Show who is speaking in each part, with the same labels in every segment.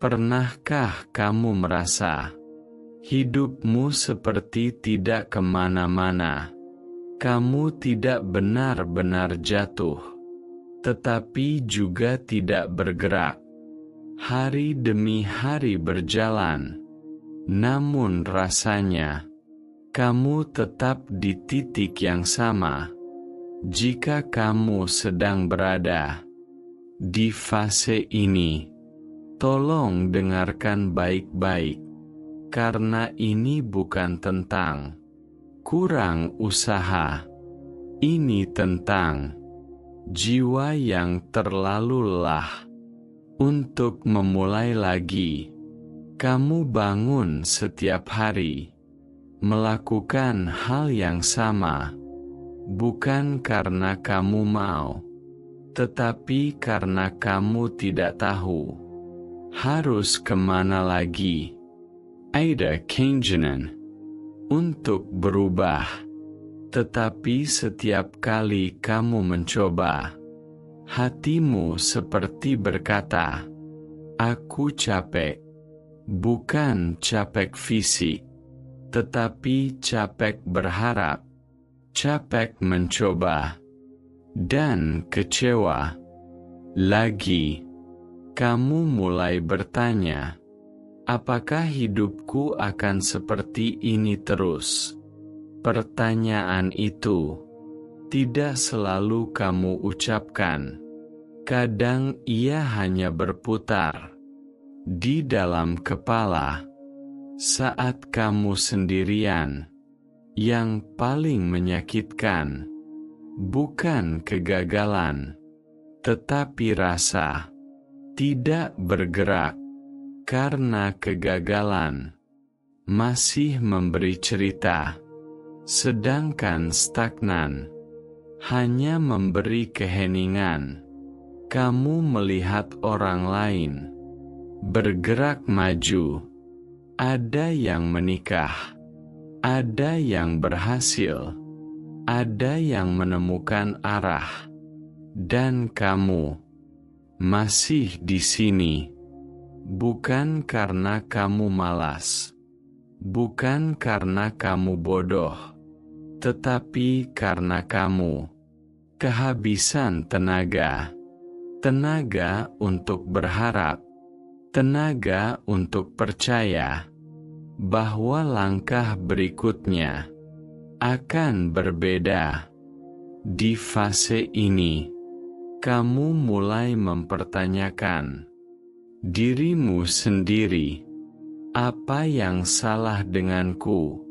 Speaker 1: Pernahkah kamu merasa hidupmu seperti tidak kemana-mana? Kamu tidak benar-benar jatuh, tetapi juga tidak bergerak. Hari demi hari berjalan, namun rasanya kamu tetap di titik yang sama. Jika kamu sedang berada di fase ini, tolong dengarkan baik-baik, karena ini bukan tentang kurang usaha. Ini tentang jiwa yang terlalu lelah untuk memulai lagi. Kamu bangun setiap hari, melakukan hal yang sama, bukan karena kamu mau, tetapi karena kamu tidak tahu harus kemana lagi. Ada keinginan untuk berubah, tetapi setiap kali kamu mencoba, hatimu seperti berkata, "Aku capek." Bukan capek fisik, tetapi capek berharap, capek mencoba, dan kecewa. Lagi, kamu mulai bertanya, apakah hidupku akan seperti ini terus? Pertanyaan itu tidak selalu kamu ucapkan. Kadang ia hanya berputar di dalam kepala saat kamu sendirian. Yang paling menyakitkan bukan kegagalan, tetapi rasa tidak bergerak, karena kegagalan masih memberi cerita, sedangkan stagnan hanya memberi keheningan. Kamu melihat orang lain bergerak maju, ada yang menikah, ada yang berhasil, ada yang menemukan arah, dan kamu masih di sini. Bukan karena kamu malas, bukan karena kamu bodoh, tetapi karena kamu kehabisan tenaga. Tenaga untuk berharap, tenaga untuk percaya bahwa langkah berikutnya akan berbeda. Di fase ini, kamu mulai mempertanyakan dirimu sendiri. Apa yang salah denganku?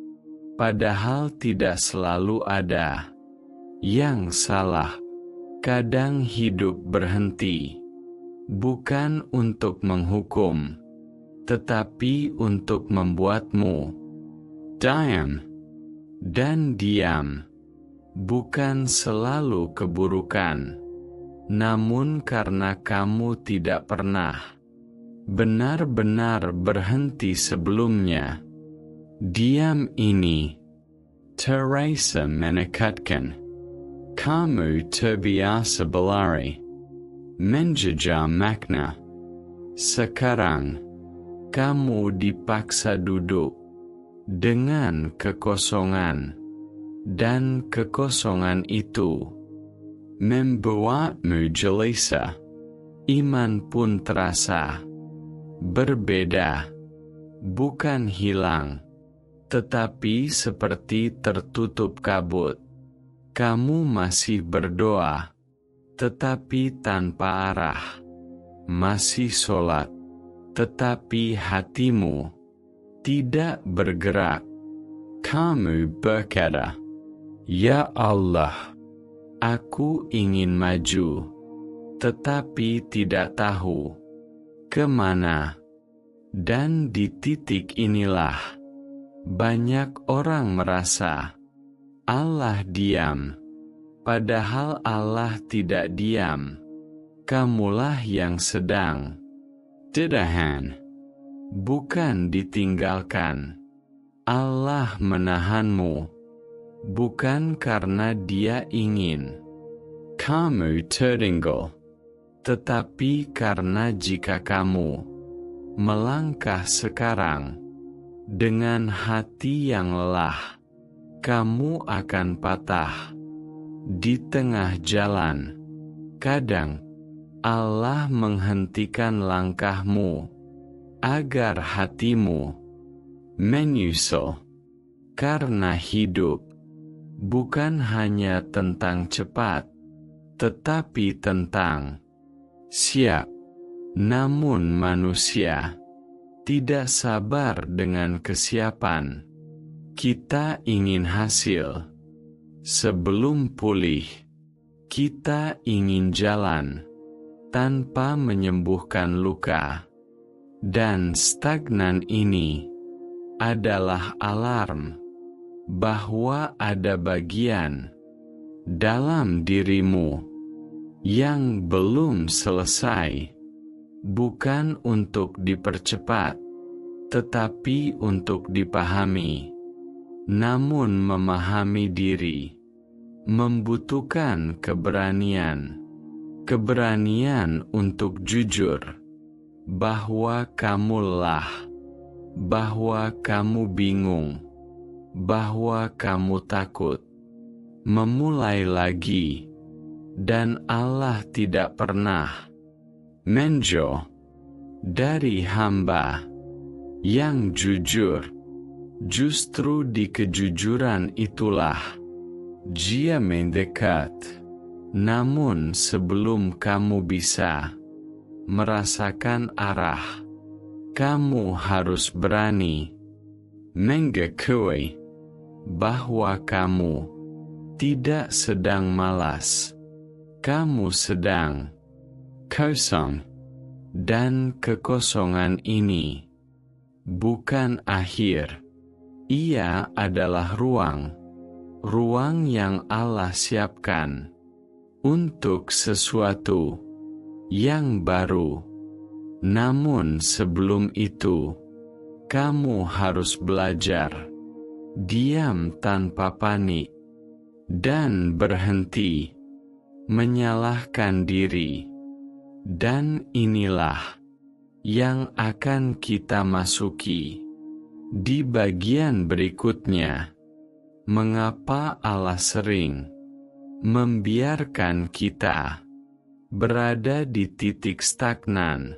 Speaker 1: Padahal tidak selalu ada yang salah. Kadang hidup berhenti, bukan untuk menghukum, tetapi untuk membuatmu diam. Dan diam bukan selalu keburukan, namun karena kamu tidak pernah benar-benar berhenti sebelumnya. Diam ini Teresa menekatkan. Kamu terbiasa berlari, menjajah makna. Sekarang, kamu dipaksa duduk dengan kekosongan, dan kekosongan itu membuatmu gelisah. Iman pun terasa berbeda, bukan hilang, tetapi seperti tertutup kabut. Kamu masih berdoa, tetapi tanpa arah. Masih sholat, tetapi hatimu tidak bergerak. Kamu berkata, "Ya Allah, aku ingin maju, tetapi tidak tahu kemana." Dan di titik inilah banyak orang merasa Allah diam, padahal Allah tidak diam. Kamulah yang sedang ditahan, bukan ditinggalkan. Allah menahanmu, bukan karena Dia ingin kamu tertinggal, tetapi karena jika kamu melangkah sekarang. Dengan hati yang lelah, kamu akan patah di tengah jalan. Kadang, Allah menghentikan langkahmu agar hatimu menyusul. Karena hidup bukan hanya tentang cepat, tetapi tentang siap. Namun manusia tidak sabar dengan kesiapan. Kita ingin hasil sebelum pulih. Kita ingin jalan tanpa menyembuhkan luka. Dan stagnan ini adalah alarm bahwa ada bagian dalam dirimu yang belum selesai. Bukan untuk dipercepat, tetapi untuk dipahami. Namun memahami diri membutuhkan keberanian. Keberanian untuk jujur bahwa kamu lelah, bahwa kamu bingung, bahwa kamu takut memulai lagi, dan Allah tidak pernah menjauh dari hamba yang jujur. Justru di kejujuran itulah Dia mendekat. Namun sebelum kamu bisa merasakan arah, kamu harus berani mengakui bahwa kamu tidak sedang malas. Kamu sedang kosong, dan kekosongan ini bukan akhir. Ia adalah ruang yang Allah siapkan untuk sesuatu yang baru. Namun sebelum itu, kamu harus belajar diam tanpa panik dan berhenti menyalahkan diri. Dan inilah yang akan kita masuki di bagian berikutnya. Mengapa Allah sering membiarkan kita berada di titik stagnan,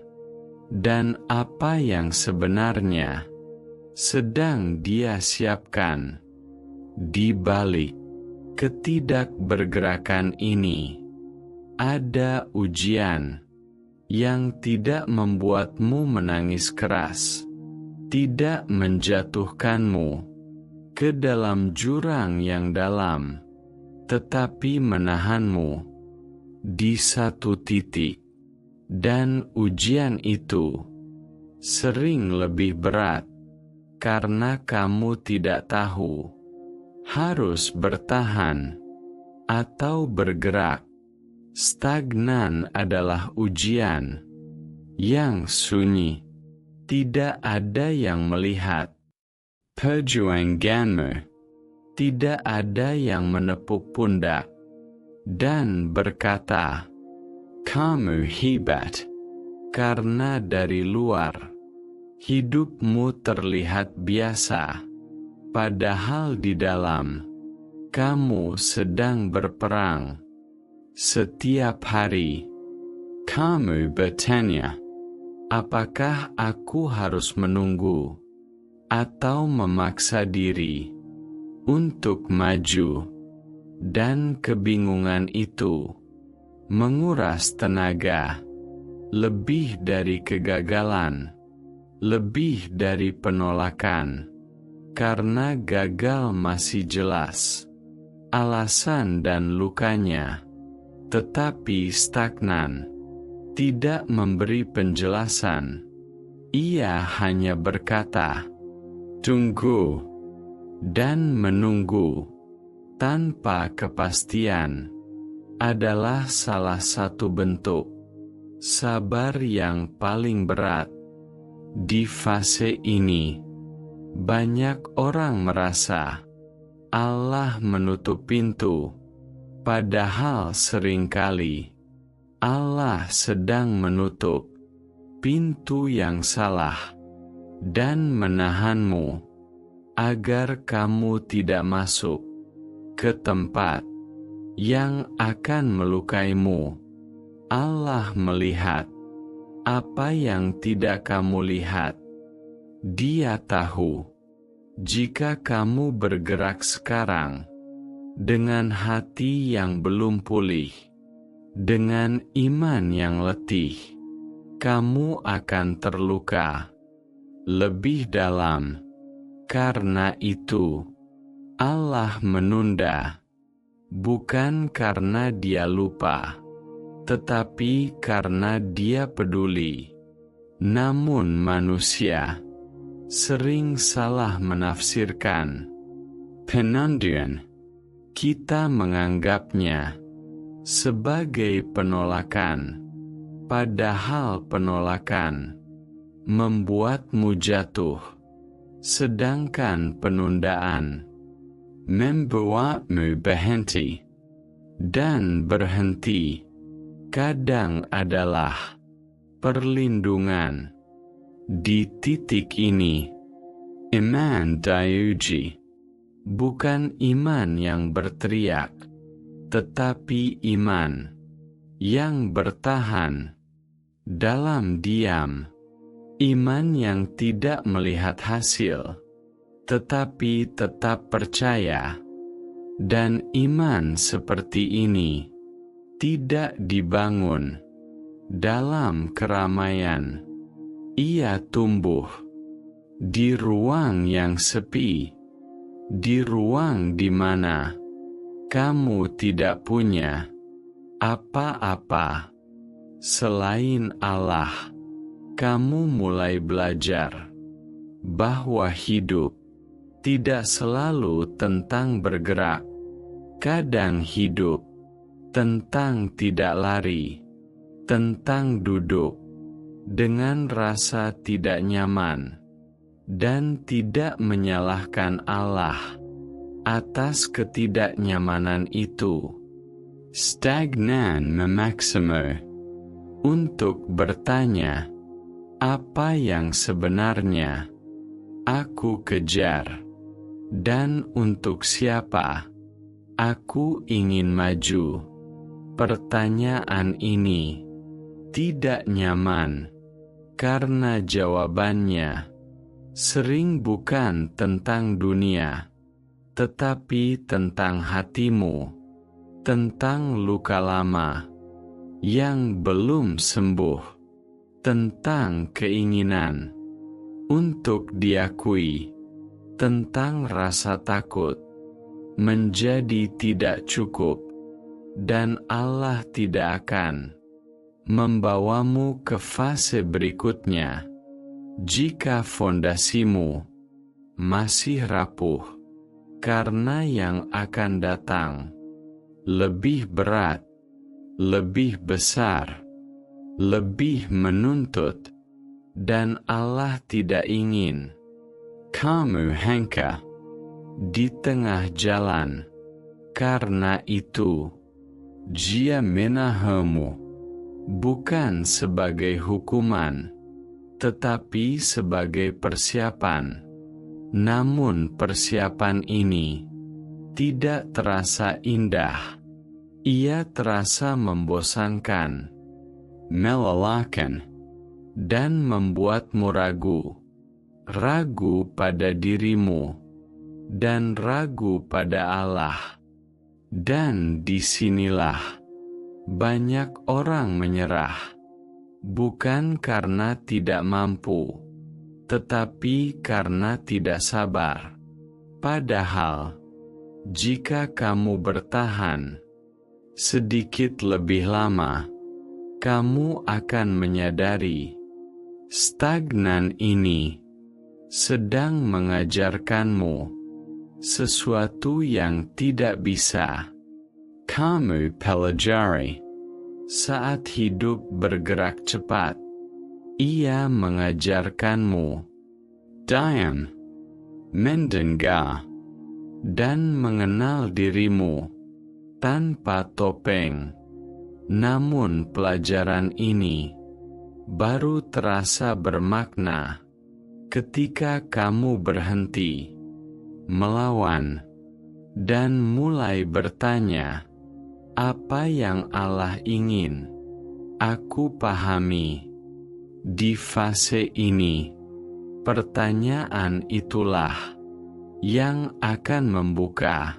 Speaker 1: dan apa yang sebenarnya sedang Dia siapkan di balik ketidakbergerakan ini? Ada ujian yang tidak membuatmu menangis keras, tidak menjatuhkanmu ke dalam jurang yang dalam, tetapi menahanmu di satu titik. Dan ujian itu sering lebih berat karena kamu tidak tahu harus bertahan atau bergerak. Stagnan adalah ujian yang sunyi. Tidak ada yang melihat perjuanganmu. Tidak ada yang menepuk pundak dan berkata, "Kamu hebat." Karena dari luar, hidupmu terlihat biasa. Padahal di dalam, kamu sedang berperang. Setiap hari, kamu bertanya, apakah aku harus menunggu atau memaksa diri untuk maju? Dan kebingungan itu menguras tenaga, lebih dari kegagalan, lebih dari penolakan. Karena gagal masih jelas alasan dan lukanya. Tetapi stagnan tidak memberi penjelasan. Ia hanya berkata, "Tunggu," dan menunggu tanpa kepastian adalah salah satu bentuk sabar yang paling berat. Di fase ini, banyak orang merasa Allah menutup pintu. Padahal seringkali Allah sedang menutup pintu yang salah dan menahanmu agar kamu tidak masuk ke tempat yang akan melukaimu. Allah melihat apa yang tidak kamu lihat. Dia tahu jika kamu bergerak sekarang dengan hati yang belum pulih, dengan iman yang letih, kamu akan terluka lebih dalam. Karena itu, Allah menunda, bukan karena Dia lupa, tetapi karena Dia peduli. Namun manusia sering salah menafsirkan penanduan. Kita menganggapnya sebagai penolakan, padahal penolakan membuatmu jatuh, sedangkan penundaan membuatmu berhenti. Dan berhenti kadang adalah perlindungan. Di titik ini, iman diuji. Bukan iman yang berteriak, tetapi iman yang bertahan dalam diam. Iman yang tidak melihat hasil, tetapi tetap percaya. Dan iman seperti ini tidak dibangun dalam keramaian. Ia tumbuh di ruang yang sepi, di ruang di mana kamu tidak punya apa-apa selain Allah. Kamu mulai belajar bahwa hidup tidak selalu tentang bergerak. Kadang hidup tentang tidak lari, tentang duduk dengan rasa tidak nyaman, dan tidak menyalahkan Allah atas ketidaknyamanan itu. Stagnan memaksimal untuk bertanya, apa yang sebenarnya aku kejar, dan untuk siapa aku ingin maju. Pertanyaan ini tidak nyaman, karena jawabannya sering bukan tentang dunia, tetapi tentang hatimu, tentang luka lama yang belum sembuh, tentang keinginan untuk diakui, tentang rasa takut menjadi tidak cukup, dan Allah tidak akan membawamu ke fase berikutnya jika fondasimu masih rapuh, karena yang akan datang lebih berat, lebih besar, lebih menuntut, dan Allah tidak ingin kamu hengkang di tengah jalan. Karena itu, Dia menahanmu bukan sebagai hukuman, tetapi sebagai persiapan. Namun persiapan ini tidak terasa indah. Ia terasa membosankan, melelahkan, dan membuatmu ragu. Ragu pada dirimu, dan ragu pada Allah. Dan disinilah banyak orang menyerah, bukan karena tidak mampu, tetapi karena tidak sabar. Padahal, jika kamu bertahan sedikit lebih lama, kamu akan menyadari stagnan ini sedang mengajarkanmu sesuatu yang tidak bisa kamu pelajari. Saat hidup bergerak cepat, ia mengajarkanmu diam, mendengar, dan mengenal dirimu tanpa topeng. Namun pelajaran ini baru terasa bermakna ketika kamu berhenti melawan dan mulai bertanya, apa yang Allah ingin aku pahami di fase ini? Pertanyaan itulah yang akan membuka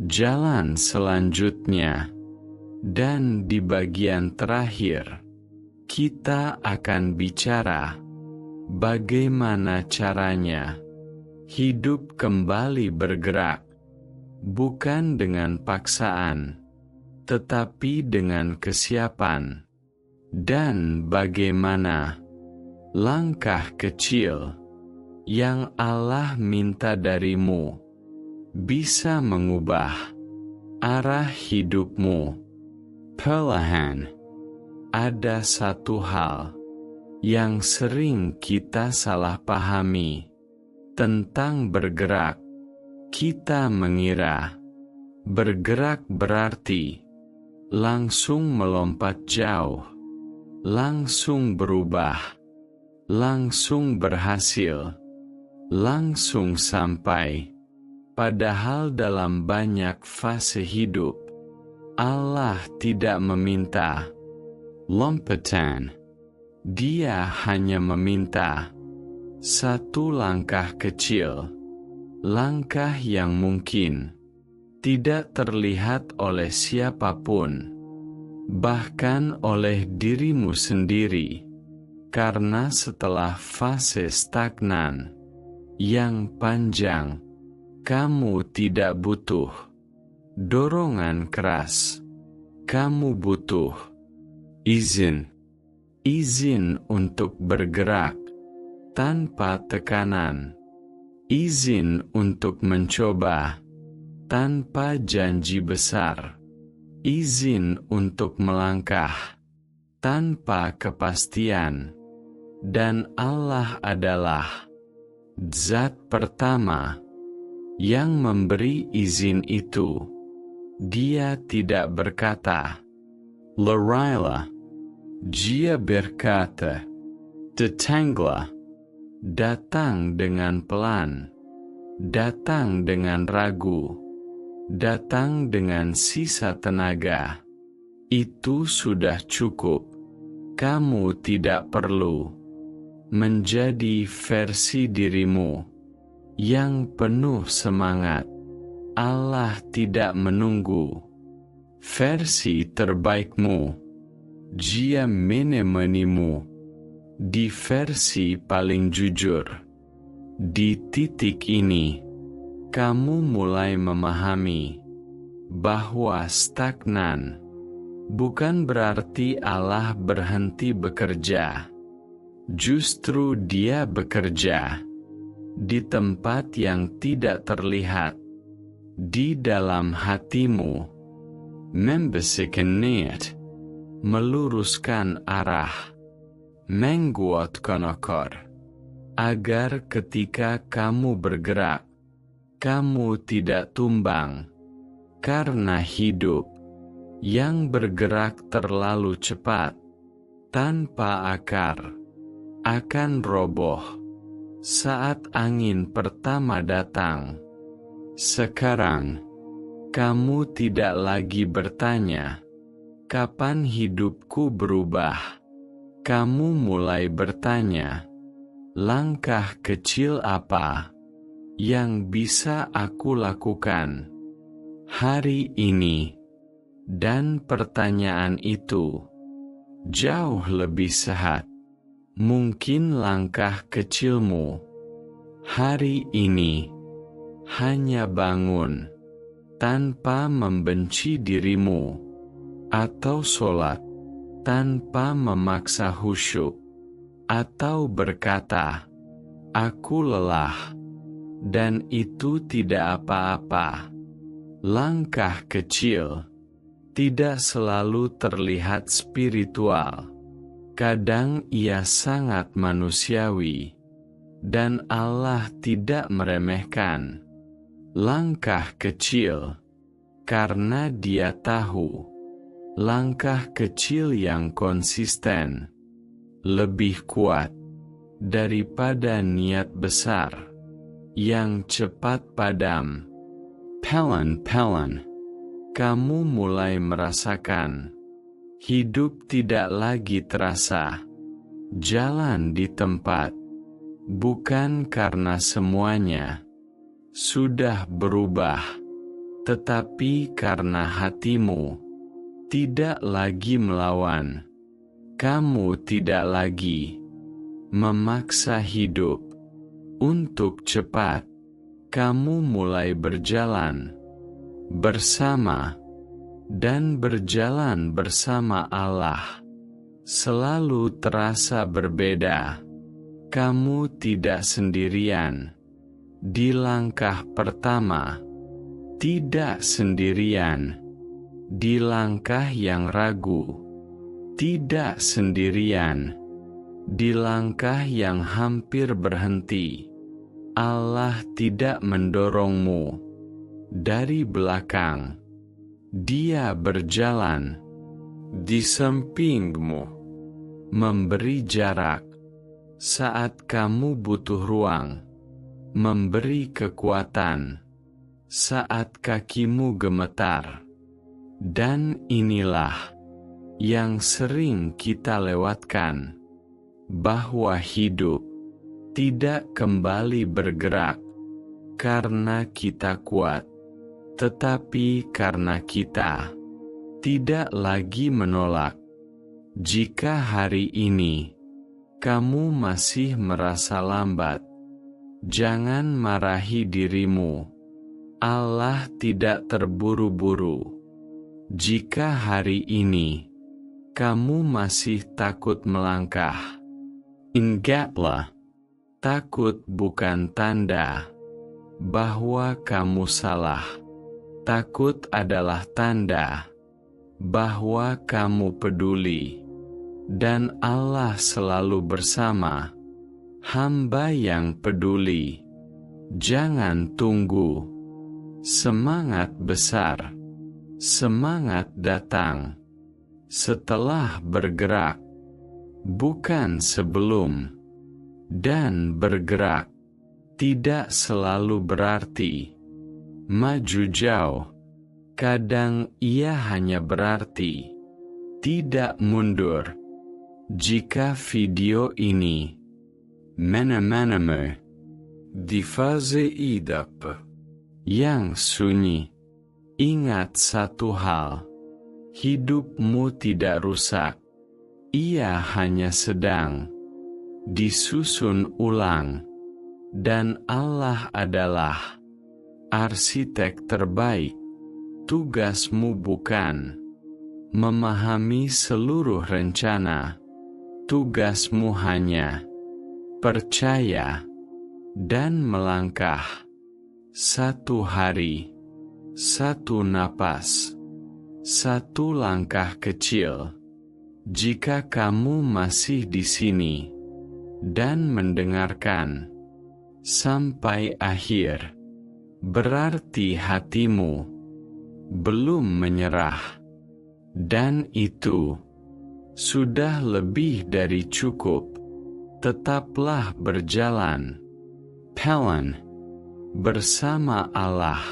Speaker 1: jalan selanjutnya. Dan di bagian terakhir, kita akan bicara bagaimana caranya hidup kembali bergerak, bukan dengan paksaan, tetapi dengan kesiapan, dan bagaimana langkah kecil yang Allah minta darimu bisa mengubah arah hidupmu. Perlahan, ada satu hal yang sering kita salah pahami tentang bergerak. Kita mengira bergerak berarti langsung melompat jauh, langsung berubah, langsung berhasil, langsung sampai. Padahal dalam banyak fase hidup, Allah tidak meminta lompatan. Dia hanya meminta satu langkah kecil, langkah yang mungkin tidak terlihat oleh siapapun, bahkan oleh dirimu sendiri, karena setelah fase stagnan yang panjang, kamu tidak butuh dorongan keras. Kamu butuh izin. Izin untuk bergerak tanpa tekanan. Izin untuk mencoba tanpa janji besar. Izin untuk melangkah tanpa kepastian. Dan Allah adalah zat pertama yang memberi izin itu. Dia tidak berkata, "Larilah." Dia berkata, "Datanglah." Datang dengan pelan, datang dengan ragu, datang dengan sisa tenaga. Itu sudah cukup. Kamu tidak perlu menjadi versi dirimu yang penuh semangat. Allah tidak menunggu versi terbaikmu. Dia menemanimu di versi paling jujur. Di titik ini, kamu mulai memahami bahwa stagnan bukan berarti Allah berhenti bekerja. Justru Dia bekerja di tempat yang tidak terlihat. Di dalam hatimu, membersihkan niat, meluruskan arah, menguatkan akar, agar ketika kamu bergerak, kamu tidak tumbang, karena hidup yang bergerak terlalu cepat, tanpa akar, akan roboh saat angin pertama datang. Sekarang, kamu tidak lagi bertanya, kapan hidupku berubah? Kamu mulai bertanya, langkah kecil apa yang bisa aku lakukan hari ini? Dan pertanyaan itu jauh lebih sehat. Mungkin langkah kecilmu hari ini hanya bangun tanpa membenci dirimu, atau sholat tanpa memaksa khusyuk, atau berkata, "Aku lelah," dan itu tidak apa-apa. Langkah kecil tidak selalu terlihat spiritual. Kadang ia sangat manusiawi, dan Allah tidak meremehkan langkah kecil, karena Dia tahu langkah kecil yang konsisten lebih kuat daripada niat besar yang cepat padam. Pelan-pelan, kamu mulai merasakan hidup tidak lagi terasa jalan di tempat, bukan karena semuanya sudah berubah, tetapi karena hatimu tidak lagi melawan. Kamu tidak lagi memaksa hidup untuk cepat. Kamu mulai berjalan bersama dan berjalan bersama Allah. Selalu terasa berbeda. Kamu tidak sendirian di langkah pertama, tidak sendirian di langkah yang ragu, tidak sendirian di langkah yang hampir berhenti. Allah tidak mendorongmu dari belakang. Dia berjalan di sampingmu, memberi jarak saat kamu butuh ruang, memberi kekuatan saat kakimu gemetar. Dan inilah yang sering kita lewatkan, bahwa hidup tidak kembali bergerak karena kita kuat, tetapi karena kita tidak lagi menolak. Jika hari ini kamu masih merasa lambat, jangan marahi dirimu. Allah tidak terburu-buru. Jika hari ini kamu masih takut melangkah, ingatlah, takut bukan tanda bahwa kamu salah. Takut adalah tanda bahwa kamu peduli, dan Allah selalu bersama hamba yang peduli. Jangan tunggu. Semangat besar, semangat datang setelah bergerak, bukan sebelum. Dan bergerak tidak selalu berarti maju jauh. Kadang ia hanya berarti tidak mundur. Jika video ini menemanimu di fase hidup yang sunyi, ingat satu hal: hidupmu tidak rusak. Ia hanya sedang disusun ulang, dan Allah adalah arsitek terbaik. Tugasmu bukan memahami seluruh rencana. Tugasmu hanya percaya dan melangkah, satu hari, satu napas, satu langkah kecil. Jika kamu masih di sini dan mendengarkan sampai akhir, berarti hatimu belum menyerah, dan itu sudah lebih dari cukup. Tetaplah berjalan pelan bersama Allah.